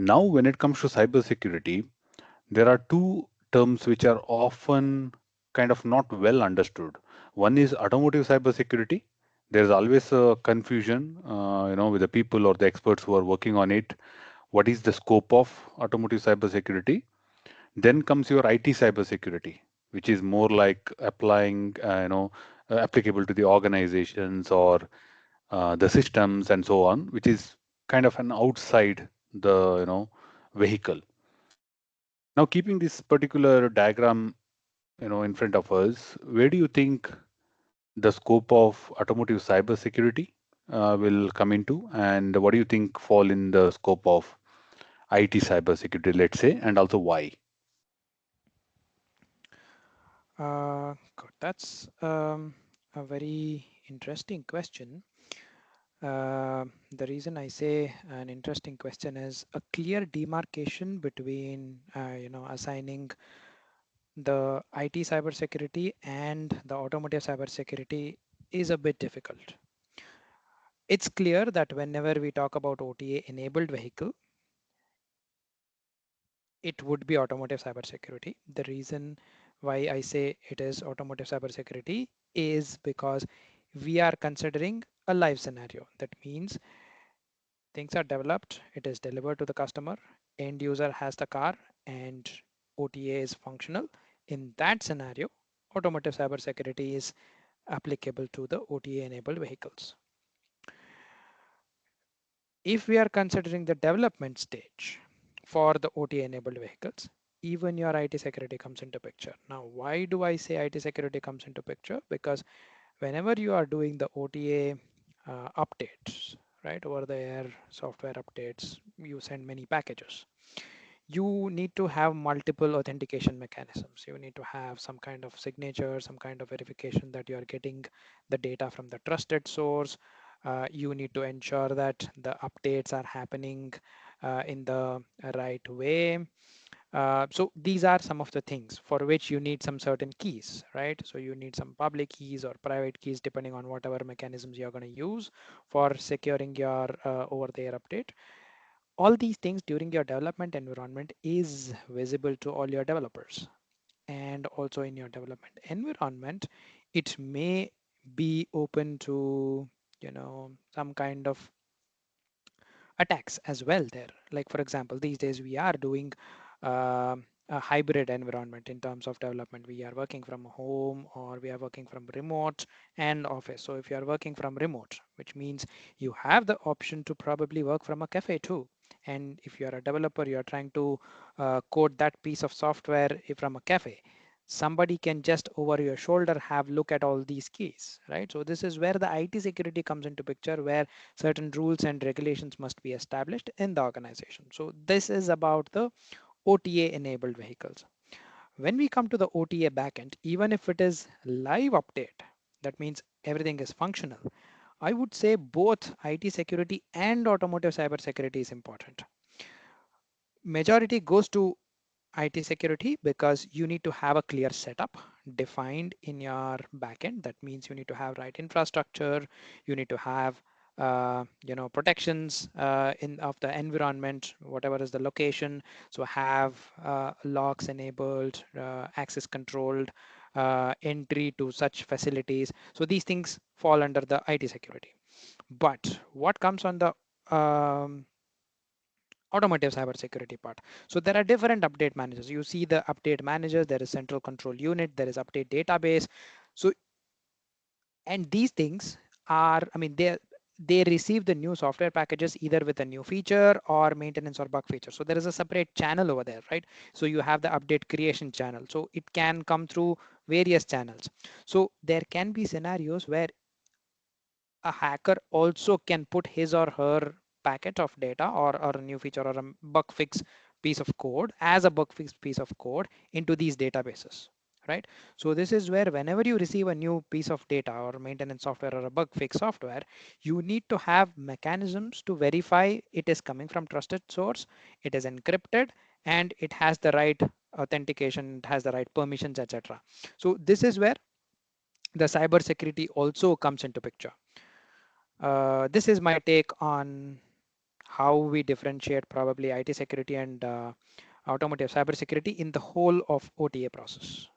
Now, when it comes to cybersecurity, there are two terms which are often kind of not well understood. One is automotive cybersecurity. There's always a confusion, with the people or the experts who are working on it. What is the scope of automotive cybersecurity? Then comes your IT cybersecurity, which is more like applying, applicable to the organizations or the systems and so on, which is kind of an outside the vehicle. Now, keeping this particular diagram, in front of us, where do you think the scope of automotive cybersecurity will come into, and what do you think fall in the scope of IT cybersecurity, let's say, and also why? Good. That's a very interesting question. The reason I say an interesting question is a clear demarcation between, assigning the IT cybersecurity and the automotive cybersecurity is a bit difficult. It's clear that whenever we talk about OTA enabled vehicle, it would be automotive cybersecurity. The reason why I say it is automotive cybersecurity is because we are considering a live scenario. That means things are developed, it is delivered to the customer, end user has the car, and OTA is functional. In that scenario, automotive cybersecurity is applicable to the OTA enabled vehicles. If we are considering the development stage for the OTA enabled vehicles, even your IT security comes into picture. Now, why do I say IT security comes into picture? Because whenever you are doing the OTA updates, right, over the air software updates, you send many packages. You need to have multiple authentication mechanisms. You need to have some kind of signature, some kind of verification that you are getting the data from the trusted source. You need to ensure that the updates are happening in the right way. So these are some of the things for which you need some certain keys, right? So you need some public keys or private keys depending on whatever mechanisms you're going to use for securing your over-the-air update. All these things during your development environment is visible to all your developers. And also in your development environment, it may be open to, some kind of attacks as well there. Like for example, these days we are doing a hybrid environment in terms of development. We are working from home or we are working from remote and office. So if you are working from remote, which means you have the option to probably work from a cafe too. And if you are a developer, you are trying to code that piece of software from a cafe. Somebody can just over your shoulder have look at all these keys, right? So this is where the IT security comes into picture, where certain rules and regulations must be established in the organization. So this is about the OTA enabled vehicles. When we come to the OTA backend, even if it is live update, that means everything is functional. I would say both IT security and automotive cyber security is important. Majority goes to IT security because you need to have a clear setup defined in your backend. That means you need to have right infrastructure, you need to have protections in of the environment, whatever is the location. So have locks enabled, access controlled, entry to such facilities. So these things fall under the IT security. But what comes on the um, automotive cybersecurity part? So there are different update managers. You see the update managers, there is central control unit, there is update database. So, and these things are, I mean, they receive the new software packages either with a new feature or maintenance or bug feature. So there is a separate channel over there, right? So you have the update creation channel. So it can come through various channels. So there can be scenarios where a hacker also can put his or her packet of data or a new feature or a bug fix piece of code as a bug fix piece of code into these databases, right? So this is where whenever you receive a new piece of data or maintenance software or a bug fix software, you need to have mechanisms to verify it is coming from trusted source, it is encrypted, and it has the right authentication, it has the right permissions, etc. So this is where the cyber security also comes into picture. This is my take on how we differentiate probably IT security and automotive cybersecurity in the whole of OTA process.